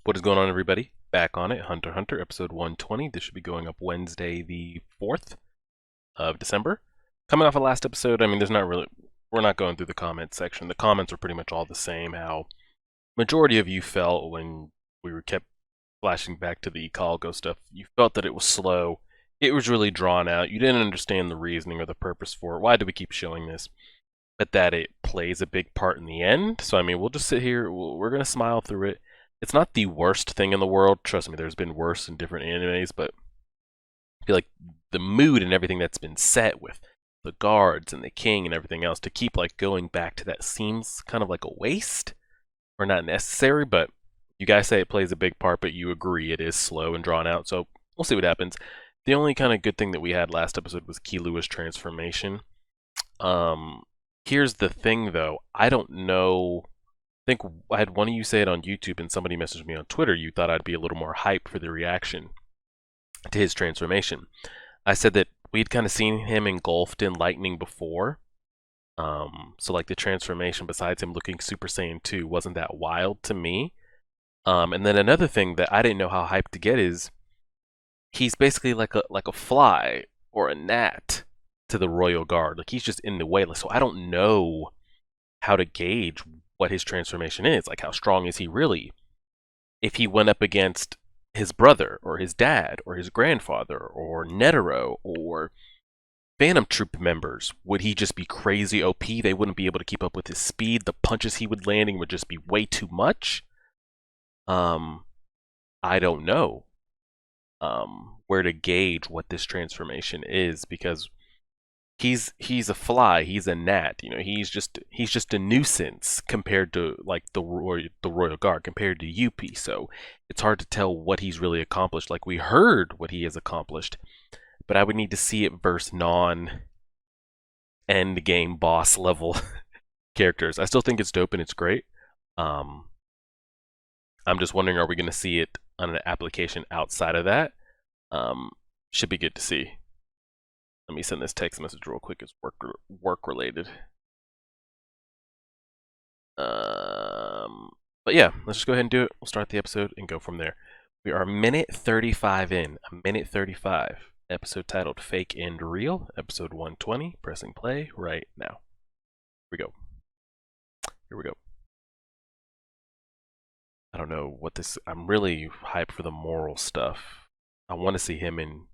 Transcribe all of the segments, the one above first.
What is going on, everybody? Back on it, Hunter x Hunter, episode 120. This should be going up Wednesday, the 4th of December. Coming off of last episode, I mean, we're not going through the comments section. The comments are pretty much all the same. How majority of you felt when we were kept flashing back to the Caligo stuff, you felt that it was slow. It was really drawn out. You didn't understand the reasoning or the purpose for it. Why do we keep showing this? But that it plays a big part in the end. So, I mean, we'll just sit here. We're going to smile through it. It's not the worst thing in the world. Trust me, there's been worse in different animes, but I feel like the mood and everything that's been set with the guards and the king and everything else to keep like going back to that seems kind of like a waste or not necessary, but you guys say it plays a big part, but you agree it is slow and drawn out, so we'll see what happens. The only kind of good thing that we had last episode was Killua's transformation. Here's the thing though, I don't know. I think I had one of you say it on YouTube and somebody messaged me on Twitter. You thought I'd be a little more hyped for the reaction to his transformation. I said that we'd kind of seen him engulfed in lightning before. So like the transformation, besides him looking Super Saiyan 2, wasn't that wild to me. And then another thing that I didn't know how hyped to get is he's basically like a fly or a gnat to the Royal Guard. Like he's just in the way. So I don't know how to gauge what his transformation is. Like how strong is he really? If he went up against his brother or his dad or his grandfather or Netero or Phantom Troop members, would he just be crazy OP? They wouldn't be able to keep up with his speed. The punches he would landing would just be way too much. I don't know where to gauge what this transformation is, because he's a fly, he's a gnat, you know, he's just a nuisance compared to like the Royal Guard, compared to UP. So it's hard to tell what he's really accomplished. Like we heard what he has accomplished, but I would need to see it versus end game boss level characters. I still think it's dope and it's great. I'm just wondering, are we going to see it on an application outside of that? Should be good to see. Let me send this text message real quick. It's work related. But yeah, let's just go ahead and do it. We'll start the episode and go from there. We are minute 35 in. A minute 35. Episode titled Fake and Real. Episode 120. Pressing play right now. Here we go. Here we go. I don't know what this... I'm really hyped for the moral stuff. I want to see him and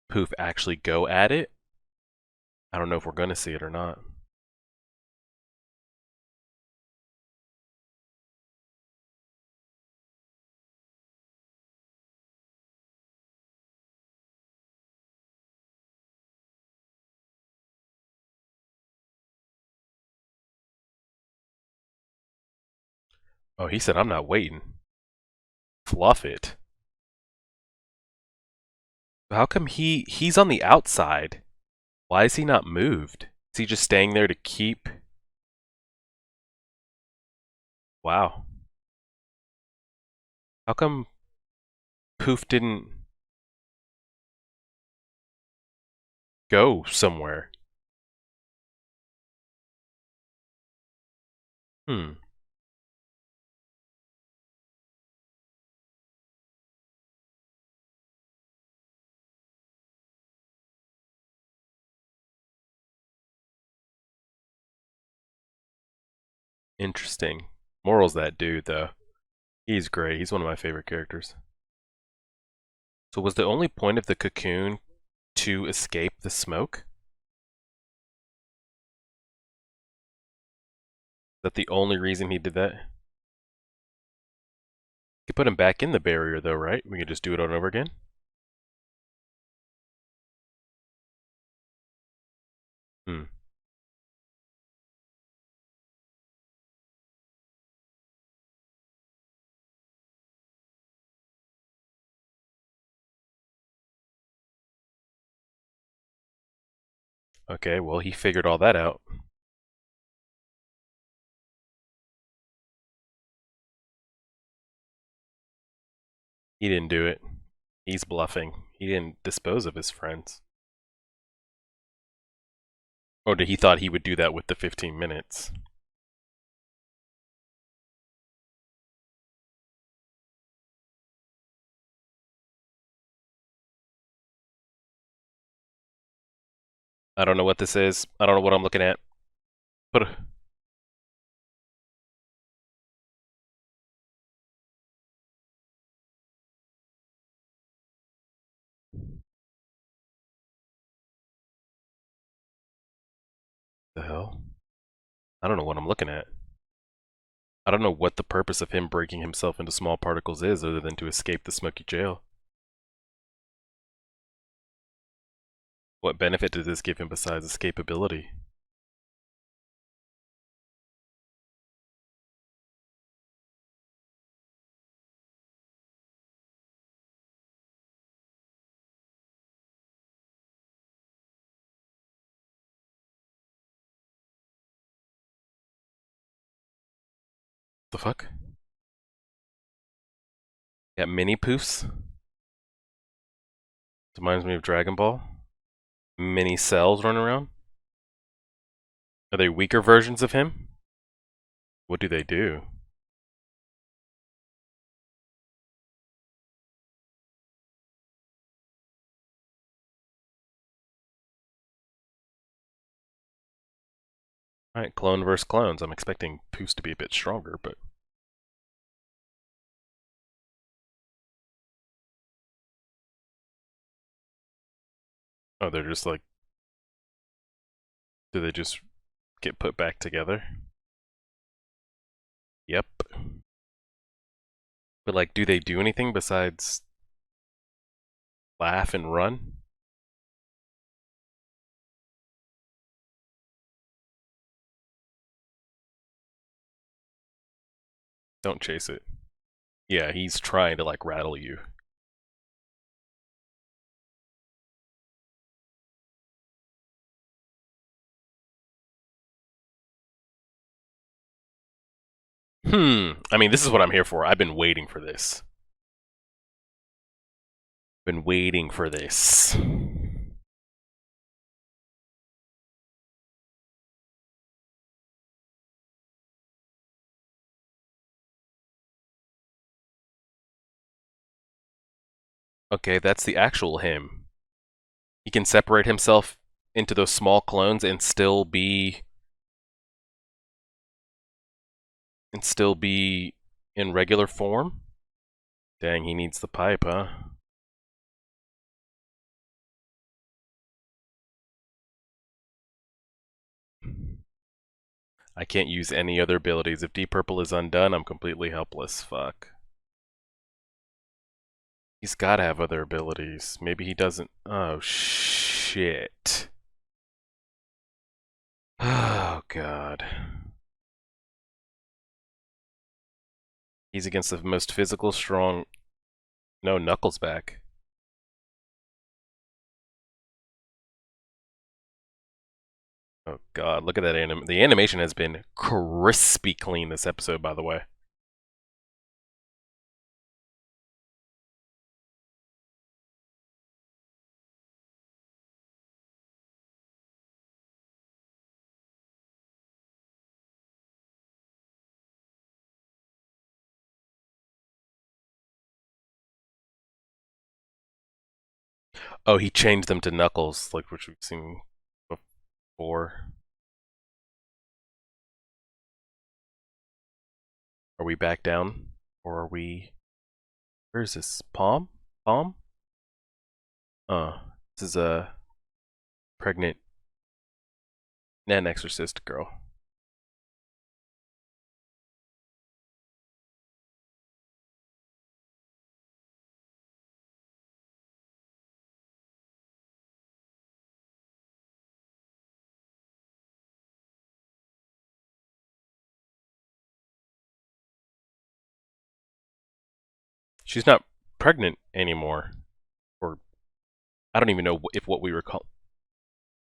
Poof actually go at it. I don't know if we're going to see it or not. Oh, he said I'm not waiting. Fluff it. How come he's on the outside? Why is he not moved? Is he just staying there to keep? Wow. How come Poof didn't go somewhere? Hmm. Interesting. Moral's that dude, though. He's great. He's one of my favorite characters. So was the only point of the cocoon to escape the smoke? Is that the only reason he did that? You could put him back in the barrier, though, right? We could just do it all over again? Hmm. Okay, well, he figured all that out. He didn't do it. He's bluffing. He didn't dispose of his friends. Or he thought he would do that with the 15 minutes. I don't know what this is. I don't know what I'm looking at. But the hell? I don't know what I'm looking at. I don't know what the purpose of him breaking himself into small particles is other than to escape the smoky jail. What benefit does this give him besides escapability? The fuck? Got mini poofs? Reminds me of Dragon Ball. Mini cells running around? Are they weaker versions of him? What do they do? Alright, clone versus clones. I'm expecting poofs to be a bit stronger, but... Oh, they're just like... Do they just get put back together? Yep. But like, do they do anything besides laugh and run? Don't chase it. Yeah, he's trying to like rattle you. I mean, this is what I'm here for. I've been waiting for this. Been waiting for this. Okay, that's the actual him. He can separate himself into those small clones and still be in regular form? Dang, he needs the pipe, huh? I can't use any other abilities. If Deep Purple is undone, I'm completely helpless. Fuck. He's gotta have other abilities. Maybe he doesn't. Oh, shit. Oh, God. He's against the most physical, strong... No, Knuckles back. Oh, God. Look at that The animation has been crispy clean this episode, by the way. Oh, he changed them to Knuckles, like which we've seen before. Are we back down? Or are we... Where is this? Palm? Palm? This is a pregnant Nen Exorcist girl. She's not pregnant anymore. Or, I don't even know if what we were called...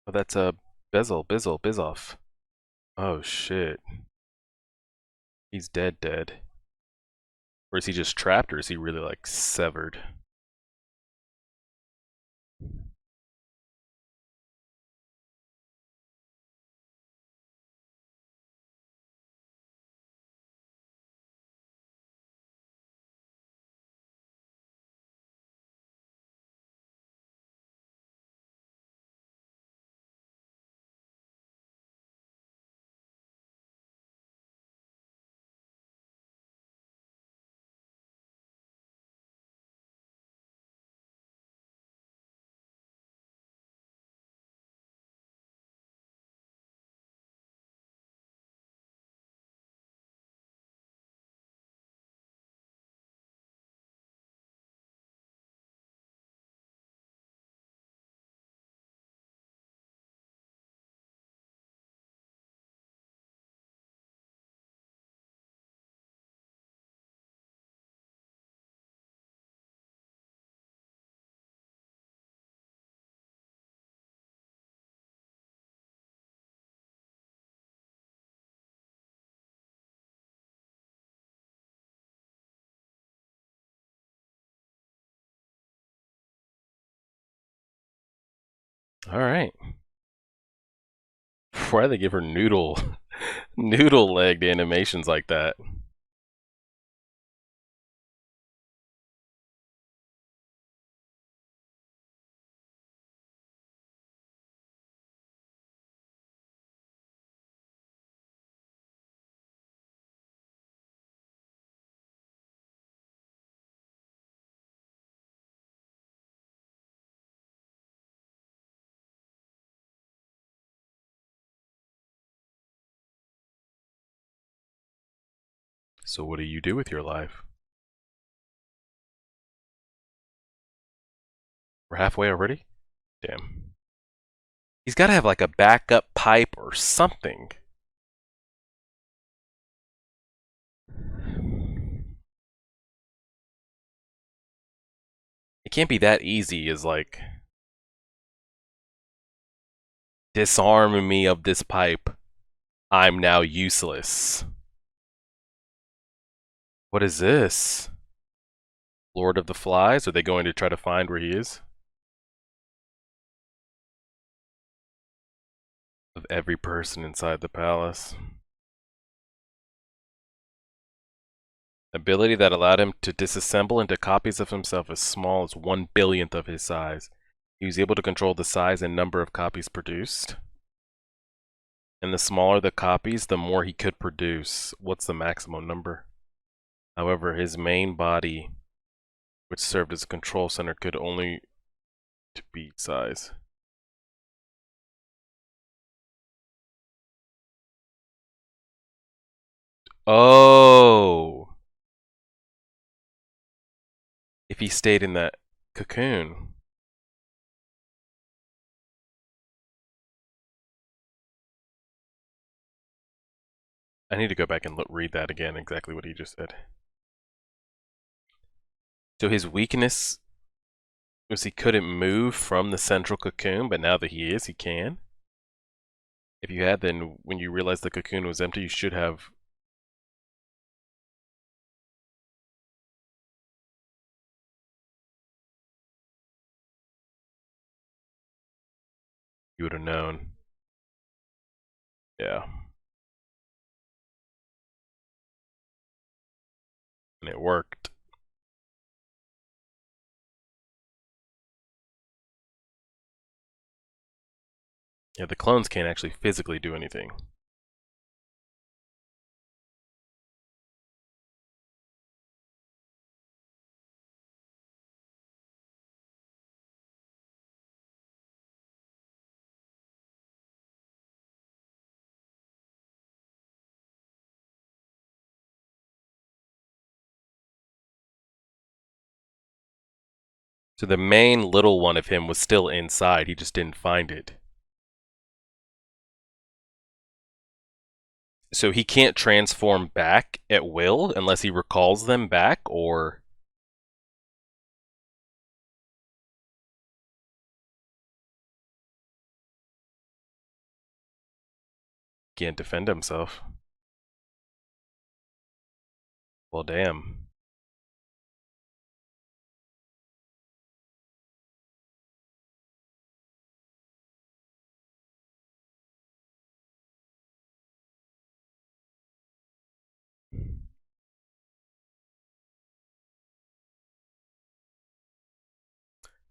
Oh, that's a Bizoff. Oh, shit. He's dead. Or is he just trapped, or is he really, like, severed? Alright. Why do they give her noodle legged animations like that? So what do you do with your life? We're halfway already? Damn. He's gotta have like a backup pipe or something. It can't be that easy as like disarm me of this pipe. I'm now useless. What is this? Lord of the Flies? Are they going to try to find where he is? Of every person inside the palace. Ability that allowed him to disassemble into copies of himself as small as 1/1000th of his size. He was able to control the size and number of copies produced. And the smaller the copies, the more he could produce. What's the maximum number? However, his main body, which served as a control center, could only to be size. Oh! If he stayed in that cocoon. I need to go back and read that again, exactly what he just said. So his weakness was he couldn't move from the central cocoon, but now that he is, he can? If you had, then when you realized the cocoon was empty, you should have... You would have known. Yeah. And it worked. Yeah, the clones can't actually physically do anything. So the main little one of him was still inside, he just didn't find it. So he can't transform back at will unless he recalls them back, or... Can't defend himself. Well, damn.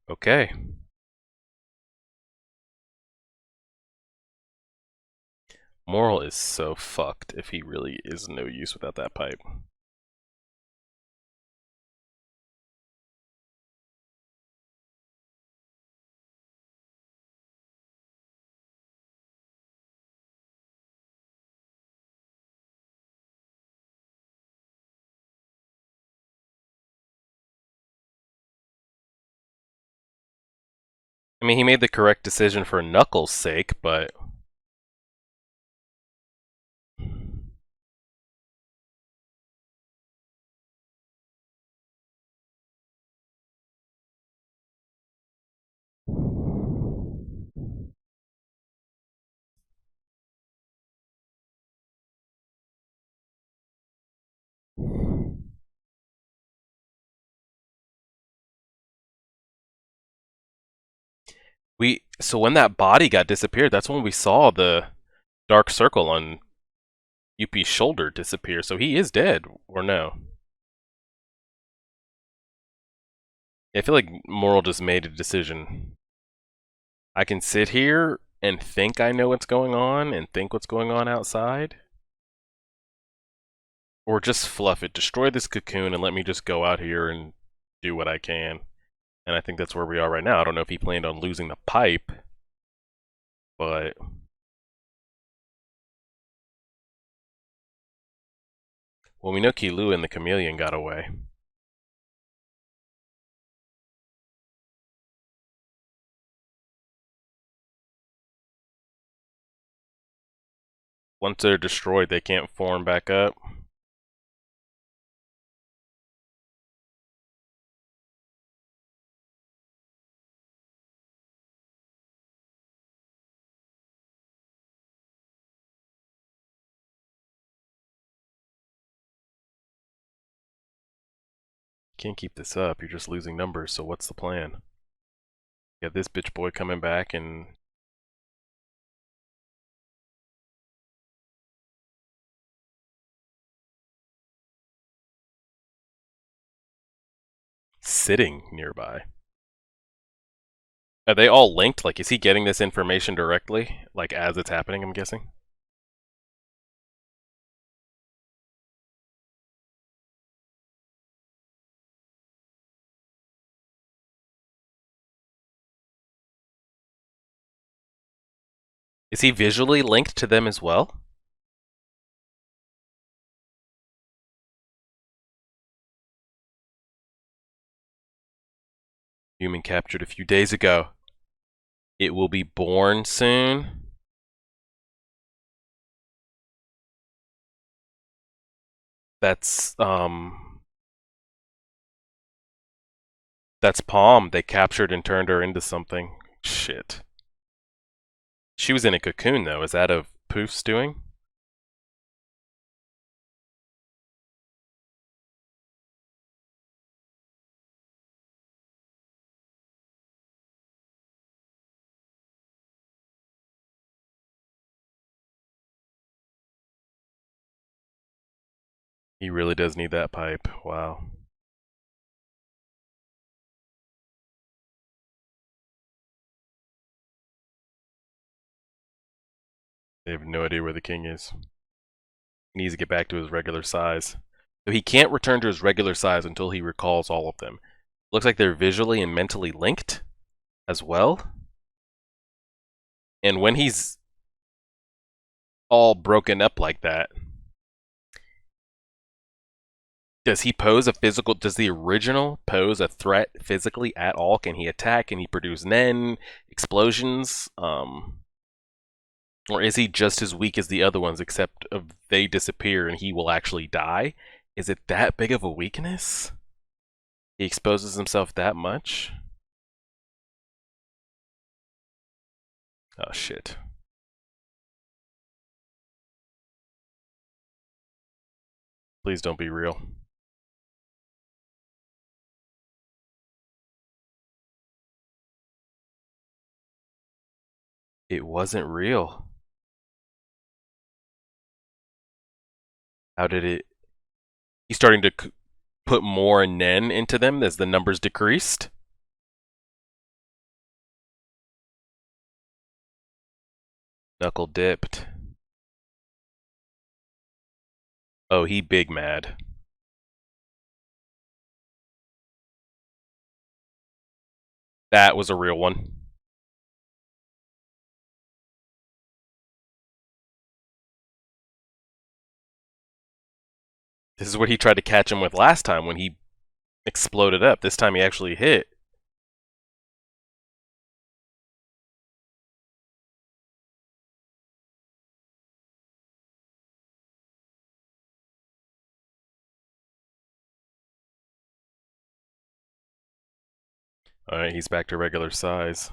Okay. Moral is so fucked if he really is no use without that pipe. I mean, he made the correct decision for Knuckles' sake, but... So when that body got disappeared, that's when we saw the dark circle on UP's shoulder disappear. So he is dead, or no? I feel like Moral just made a decision. I can sit here and think I know what's going on and think what's going on outside. Or just fluff it. Destroy this cocoon and let me just go out here and do what I can. And I think that's where we are right now. I don't know if he planned on losing the pipe, but... Well, we know Killua and the chameleon got away. Once they're destroyed, they can't form back up. Can't keep this up. You're just losing numbers, so what's the plan? You got this bitch boy coming back and... sitting nearby. Are they all linked? Like, is he getting this information directly? Like, as it's happening, I'm guessing? Is he visually linked to them as well? Human captured a few days ago. It will be born soon. That's Palm. They captured and turned her into something. Shit. She was in a cocoon, though. Is that of Poof's doing? He really does need that pipe. Wow. They have no idea where the king is. He needs to get back to his regular size. So he can't return to his regular size until he recalls all of them. Looks like they're visually and mentally linked as well. And when he's all broken up like that, does he pose a physical... does the original pose a threat physically at all? Can he attack? Can he produce Nen? Explosions? Or is he just as weak as the other ones, except they disappear and he will actually die? Is it that big of a weakness? He exposes himself that much? Oh, shit. Please don't be real. It wasn't real. How did it... He's starting to put more Nen into them as the numbers decreased? Knuckle dipped. Oh, he big mad. That was a real one. This is what he tried to catch him with last time when he exploded up. This time he actually hit. Alright, he's back to regular size.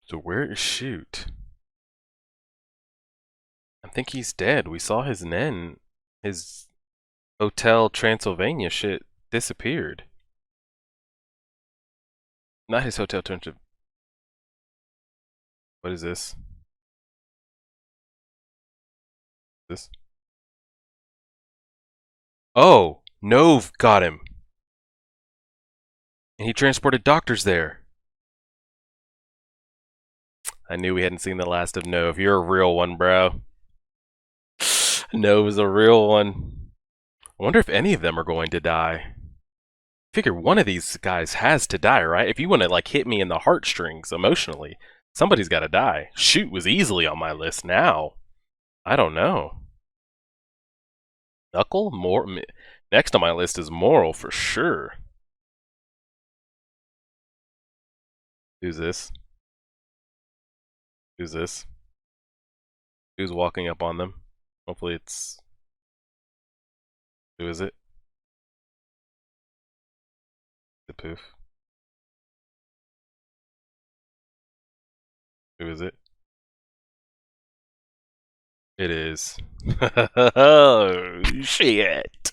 So where is Shoot? I think he's dead. We saw his Nen. His Hotel Transylvania shit disappeared. Not his Hotel Transylvania. What is this? This? Oh! Nove got him! And he transported doctors there. I knew we hadn't seen the last of Nove. You're a real one, bro. Nove's a real one. I wonder if any of them are going to die. Figure one of these guys has to die, right? If you want to like hit me in the heartstrings emotionally, somebody's got to die. Shoot was easily on my list. Now, I don't know. Knuckle, more. Next on my list is Moral for sure. Who's this? Who's this? Who's walking up on them? Hopefully it's. Who is it? The poof. Who is it? It is. Oh, shit.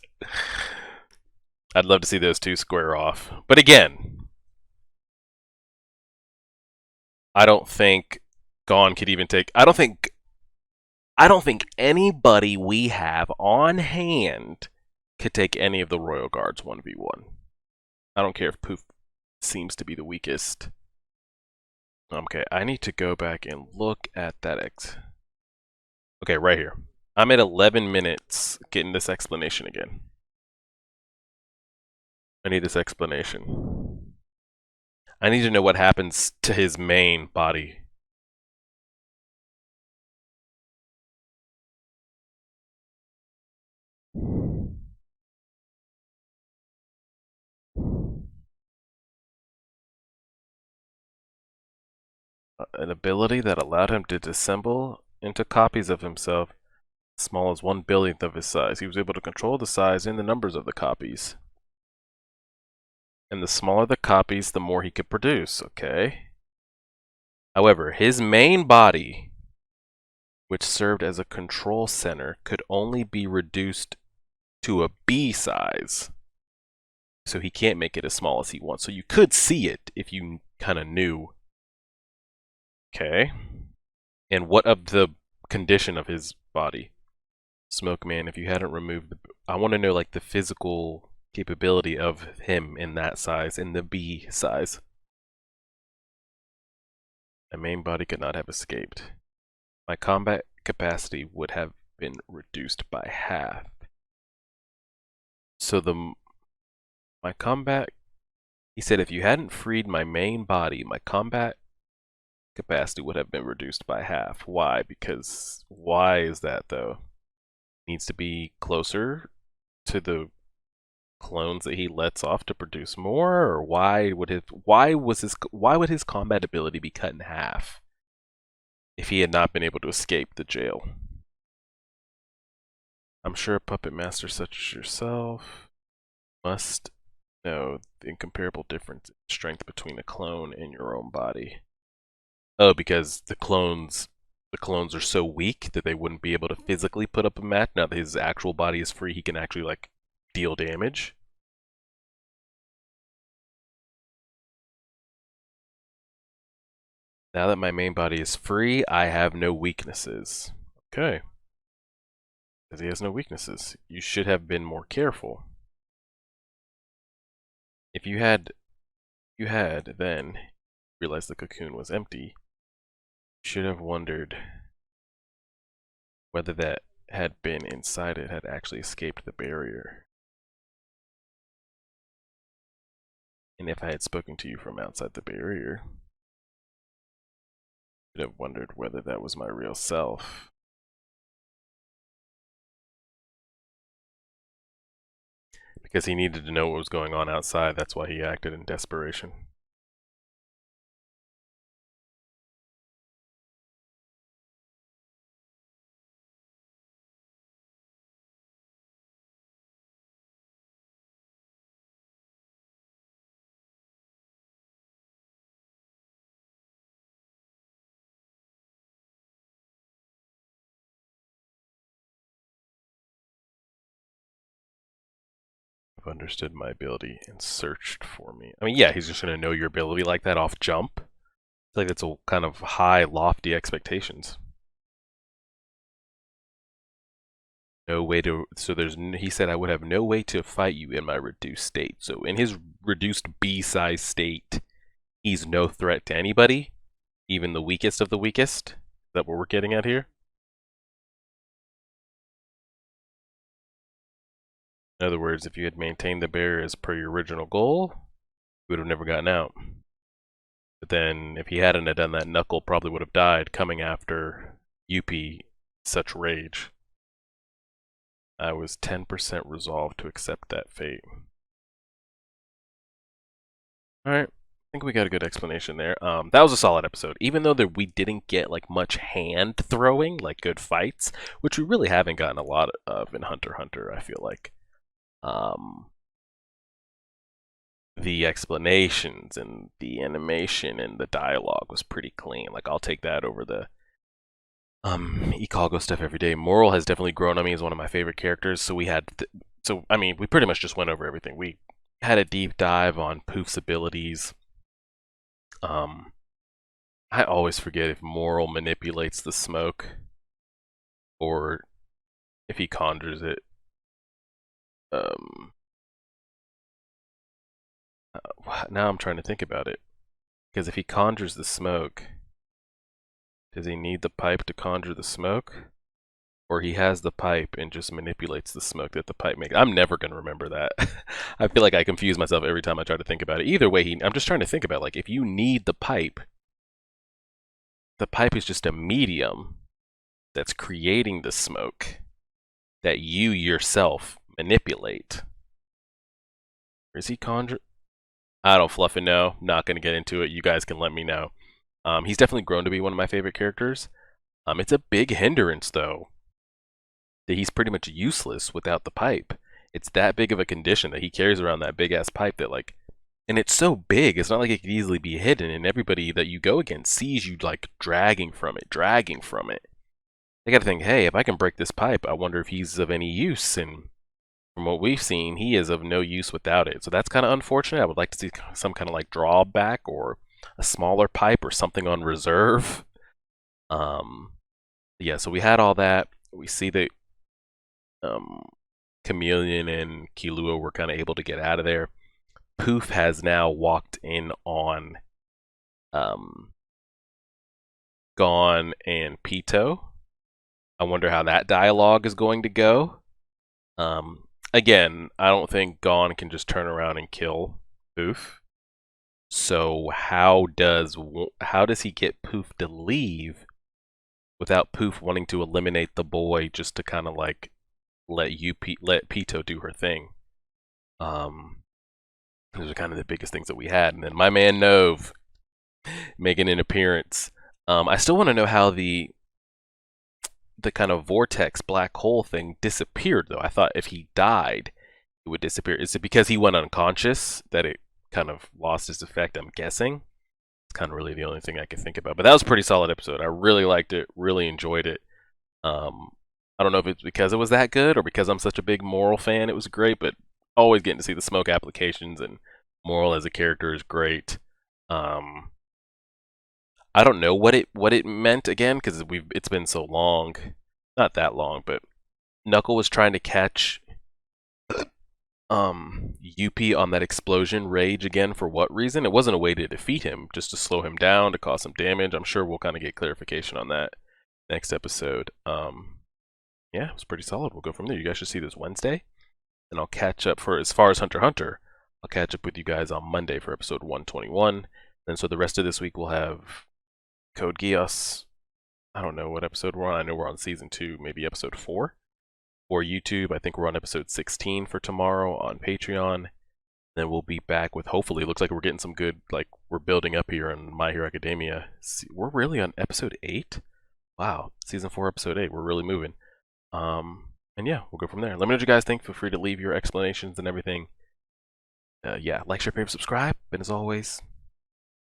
I'd love to see those two square off. But again, I don't think Gone could even take. I don't think anybody we have on hand could take any of the Royal Guards 1v1. I don't care if Poof seems to be the weakest. Okay, I need to go back and look at that Okay, right here. I'm at 11 minutes getting this explanation again. I need this explanation. I need to know what happens to his main body. An ability that allowed him to disassemble into copies of himself as small as 1/1000th of his size. He was able to control the size and the numbers of the copies. And the smaller the copies, the more he could produce, okay? However, his main body, which served as a control center, could only be reduced to a B size. So he can't make it as small as he wants. So you could see it if you kind of knew. Okay. And what of the condition of his body? Smoke Man, if you hadn't removed the... I want to know like the physical capability of him in that size, in the B size. My main body could not have escaped. My combat capacity would have been reduced by half. So my combat... He said if you hadn't freed my main body, my combat capacity would have been reduced by half. Why? Because why is that though? Needs to be closer to the clones that he lets off to produce more, or why would his combat ability be cut in half if he had not been able to escape the jail? I'm sure a puppet master such as yourself must know the incomparable difference in strength between a clone and your own body. Oh, because the clones are so weak that they wouldn't be able to physically put up a match. Now that his actual body is free, he can actually like deal damage. Now that my main body is free, I have no weaknesses. Okay. Because he has no weaknesses. You should have been more careful. If you had then realized the cocoon was empty, you should have wondered whether that had been inside it had actually escaped the barrier. And if I had spoken to you from outside the barrier, you should have wondered whether that was my real self. Because he needed to know what was going on outside, that's why he acted in desperation. I've understood my ability and searched for me. I mean, yeah, he's just going to know your ability like that off jump. I feel like that's a kind of high, lofty expectations. No way to, so he said I would have no way to fight you in my reduced state. So in his reduced B-size state, he's no threat to anybody, even the weakest of the weakest. Is that what we're getting at here? In other words, if you had maintained the barrier as per your original goal, you would have never gotten out. But then, if he hadn't have done that, Knuckle probably would have died coming after Yuppie such rage. I was 10% resolved to accept that fate. Alright, I think we got a good explanation there. That was a solid episode. Even though we didn't get like much hand throwing, like good fights, which we really haven't gotten a lot of in Hunter x Hunter, I feel like. The explanations and the animation and the dialogue was pretty clean. Like, I'll take that over the Ikago stuff every day. Moral has definitely grown on me as one of my favorite characters. So we pretty much just went over everything. We had a deep dive on Poof's abilities. I always forget if Moral manipulates the smoke or if he conjures it. Now I'm trying to think about it. Because if he conjures the smoke, does he need the pipe to conjure the smoke? Or he has the pipe and just manipulates the smoke that the pipe makes? I'm never going to remember that. I feel like I confuse myself every time I try to think about it. Either way, I'm just trying to think about, like, if you need the pipe is just a medium that's creating the smoke that you yourself manipulate. Or is he conjure? I don't fluffing know. Not going to get into it. You guys can let me know. He's definitely grown to be one of my favorite characters. It's a big hindrance, though, that he's pretty much useless without the pipe. It's that big of a condition that he carries around that big-ass pipe that, like, and it's so big, it's not like it could easily be hidden, and everybody that you go against sees you, like, dragging from it. They gotta think, hey, if I can break this pipe, I wonder if he's of any use, and from what we've seen, he is of no use without it. So that's kind of unfortunate. I would like to see some kind of like drawback or a smaller pipe or something on reserve. Yeah, so we had all that. We see that Chameleon and Killua were kind of able to get out of there. Poof has now walked in on Gon and Pito. I wonder how that dialogue is going to go. Again, I don't think Gon can just turn around and kill Poof. So how does he get Poof to leave without Poof wanting to eliminate the boy just to kind of like let Pito do her thing? Those are kind of the biggest things that we had. And then my man Nove making an appearance. I still want to know how the kind of vortex black hole thing disappeared, though. I thought if he died, it would disappear. Is it because he went unconscious that it kind of lost its effect? I'm guessing. It's kind of really the only thing I can think about. But that was a pretty solid episode. I really liked it. Really enjoyed it. I don't know if it's because it was that good or because I'm such a big Moral fan. It was great, but always getting to see the smoke applications and Moral as a character is great. I don't know what it meant again because it's been so long, not that long, but Knuckle was trying to catch Yuppie on that explosion rage again. For what reason? It wasn't a way to defeat him, just to slow him down, to cause some damage. I'm sure we'll kind of get clarification on that next episode. Yeah, it was pretty solid. We'll go from there. You guys should see this Wednesday, and I'll catch up for as far as Hunter x Hunter. I'll catch up with you guys on Monday for episode 121. And so the rest of this week we'll have Code Geass. I don't know what episode we're on. I know we're on season 2, maybe episode 4. For YouTube, I think we're on episode 16 for tomorrow on Patreon. Then we'll be back with, hopefully, it looks like we're getting some good, like, we're building up here on My Hero Academia. We're really on episode 8? Wow, season 4, episode 8. We're really moving. And yeah, we'll go from there. Let me know what you guys think. Feel free to leave your explanations and everything. Yeah, like, share, favorite, subscribe. And as always,